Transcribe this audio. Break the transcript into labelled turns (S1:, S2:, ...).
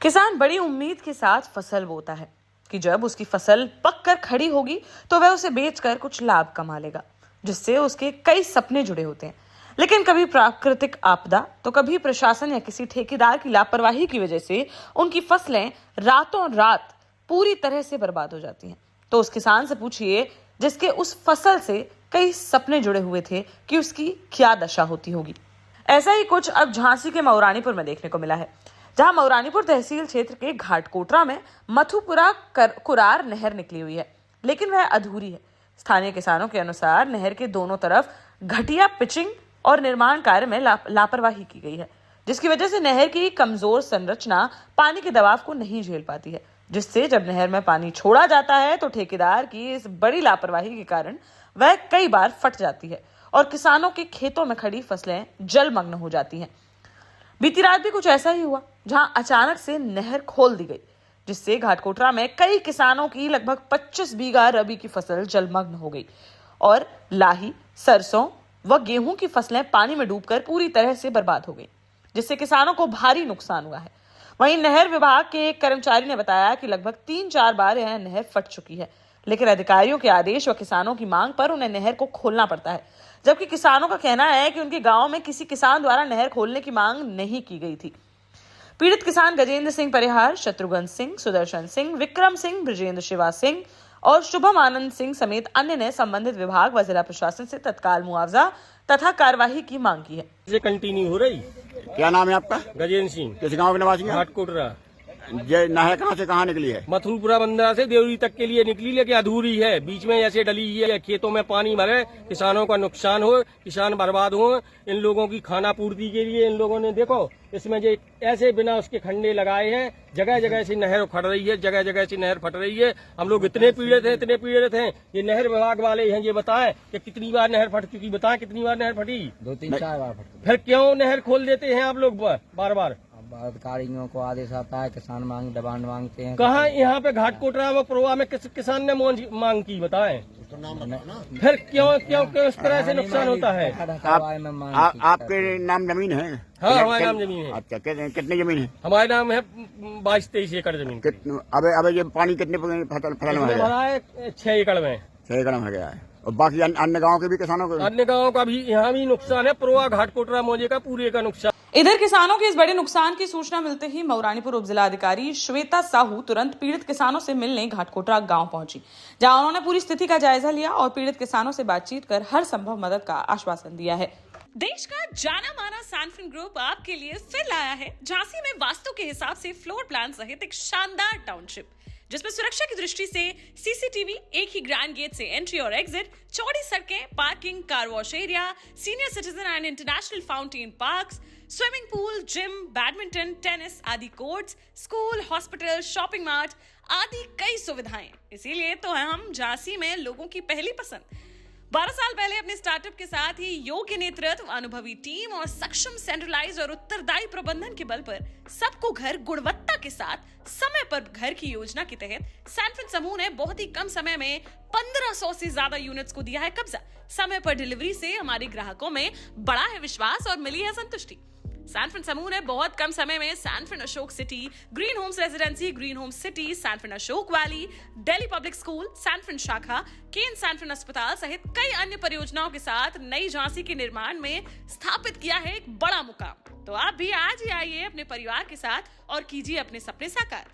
S1: किसान बड़ी उम्मीद के साथ फसल बोता है कि जब उसकी फसल पककर खड़ी होगी तो वह उसे बेचकर कुछ लाभ कमा लेगा, जिससे उसके कई सपने जुड़े होते हैं। लेकिन कभी प्राकृतिक आपदा तो कभी प्रशासन या किसी ठेकेदार की लापरवाही की वजह से उनकी फसलें रातों रात पूरी तरह से बर्बाद हो जाती हैं। तो उस किसान से पूछिए जिसके उस फसल से कई सपने जुड़े हुए थे कि उसकी क्या दशा होती होगी। ऐसा ही कुछ अब झांसी के मऊरानीपुर में देखने को मिला है, जहां मऊरानीपुर तहसील क्षेत्र के घाटकोटरा में मथुपुरा कुरार नहर निकली हुई है, लेकिन वह अधूरी है। स्थानीय किसानों के अनुसार नहर के दोनों तरफ घटिया पिचिंग और निर्माण कार्य में लापरवाही की गई है, जिसकी वजह से नहर की कमजोर संरचना पानी के दबाव को नहीं झेल पाती है, जिससे जब नहर में पानी छोड़ा जाता है तो ठेकेदार की इस बड़ी लापरवाही के कारण वह कई बार फट जाती है और किसानों के खेतों में खड़ी फसलें जलमग्न हो जाती हैं। बीती रात भी कुछ ऐसा ही हुआ, जहां अचानक से नहर खोल दी गई, जिससे घाटकोटरा में कई किसानों की लगभग 25 बीघा रबी की फसल जलमग्न हो गई और लाही, सरसों व गेहूं की फसलें पानी में डूबकर पूरी तरह से बर्बाद हो गई, जिससे किसानों को भारी नुकसान हुआ है। वहीं नहर विभाग के एक कर्मचारी ने बताया कि लगभग 3-4 बार यह नहर फट चुकी है, लेकिन अधिकारियों के आदेश व किसानों की मांग पर उन्हें नहर को खोलना पड़ता है, जबकि किसानों का कहना है कि उनके गांव में किसी किसान द्वारा नहर खोलने की मांग नहीं की गई थी। पीड़ित किसान गजेंद्र सिंह परिहार, शत्रुघ्न सिंह, सुदर्शन सिंह, विक्रम सिंह, ब्रजेंद्र शिवा सिंह और शुभम आनंद सिंह समेत अन्य ने संबंधित विभाग व जिला प्रशासन से तत्काल मुआवजा तथा कार्यवाही की मांग की है।
S2: ये कंटिन्यू हो रही।
S3: क्या नाम है आपका?
S2: गजेंद्र सिंह।
S3: किस गांव के निवासी हैं?
S2: घाटकोटरा।
S3: ये नहर कहाँ से कहाँ निकली है?
S2: मथुरपुरा बंदरा से देवरी तक के लिए निकली, लेकिन अधूरी है। बीच में ऐसे डली है, खेतों में पानी भरे, किसानों का नुकसान हो, किसान बर्बाद हो। इन लोगों की खाना पूर्ति के लिए इन लोगों ने देखो इसमें जो ऐसे बिना उसके खंडे लगाए हैं, जगह जगह से नहर फट रही है, जगह जगह से नहर फट रही है। हम लोग इतने पीड़ित हैं। ये नहर विभाग वाले हैं, ये बताएं कि कितनी बार नहर फट चुकी, बताएं कितनी बार नहर फटी?
S4: 2-3-4 बार फटी।
S2: फिर क्यों नहर खोल देते हैं आप लोग बार बार?
S4: अधिकारियों को आदेश आता है, किसान डिमांड मांगते हैं।
S2: कहाँ यहाँ पे घाटकोटरा व पुरवा में किस किसान ने मांग की, बताएं? फिर क्यों इस तरह से नुकसान होता है?
S3: आपके नाम जमीन है?
S2: हाँ, हमारे नाम जमीन है।
S3: अच्छा, कितनी जमीन है?
S2: हमारे नाम है 22-23 एकड़ जमीन।
S3: अब ये पानी कितने फसल में है?
S2: 6 एकड़ में।
S3: 6 एकड़ में गया है। और बाकी अन्य गाँव के भी किसानों को?
S2: अन्य गाँव का भी यहाँ भी नुकसान है। पुरवा, घाटकोटरा, मौजे का पूरे का नुकसान।
S1: इधर किसानों के इस बड़े नुकसान की सूचना मिलते ही मऊरानीपुर उपजिलाधिकारी श्वेता साहू तुरंत पीड़ित किसानों से मिलने घाटकोटरा गांव पहुंची, जहां उन्होंने पूरी स्थिति का जायजा लिया और पीड़ित किसानों से बातचीत कर हर संभव मदद का आश्वासन दिया है।
S5: देश का जाना माना सैनफिन ग्रुप आपके लिए फिर लाया है झांसी में वास्तु के हिसाब से फ्लोर प्लान सहित एक शानदार टाउनशिप, जिसमें सुरक्षा की दृष्टि से सीसीटीवी, एक ही ग्रैंड गेट से एंट्री और एग्जिट, चौड़ी सड़कें, parking, car wash area, senior citizen and international fountain parks, swimming pool, gym, badminton, tennis आदि courts, school, hospital, shopping mart आदि कई सुविधाएं। इसीलिए तो हम झांसी में लोगों की पहली पसंद। 12 साल पहले अपने स्टार्टअप के साथ ही योग्य नेतृत्व, अनुभवी टीम और सक्षम सेंट्रलाइज और उत्तरदायी प्रबंधन के बल पर सबको घर गुणवत्ता के साथ समय पर घर की योजना के तहत सैनफिन समूह ने बहुत ही कम समय में 1500 से ज्यादा यूनिट्स को दिया है कब्जा। समय पर डिलीवरी से हमारे ग्राहकों में बड़ा है विश्वास और मिली है संतुष्टि। सैनफिन समूह ने बहुत कम समय में Sanfin Ashok city, green homes residency, green homes city, Sanfin Ashok valley, Delhi public school, Sanfin शाखा, केन सैनफिन अस्पताल सहित कई अन्य परियोजनाओं के साथ नई झांसी के निर्माण में स्थापित किया है एक बड़ा मुकाम। तो आप भी आज ही आइए अपने परिवार के साथ और कीजिए अपने सपने साकार।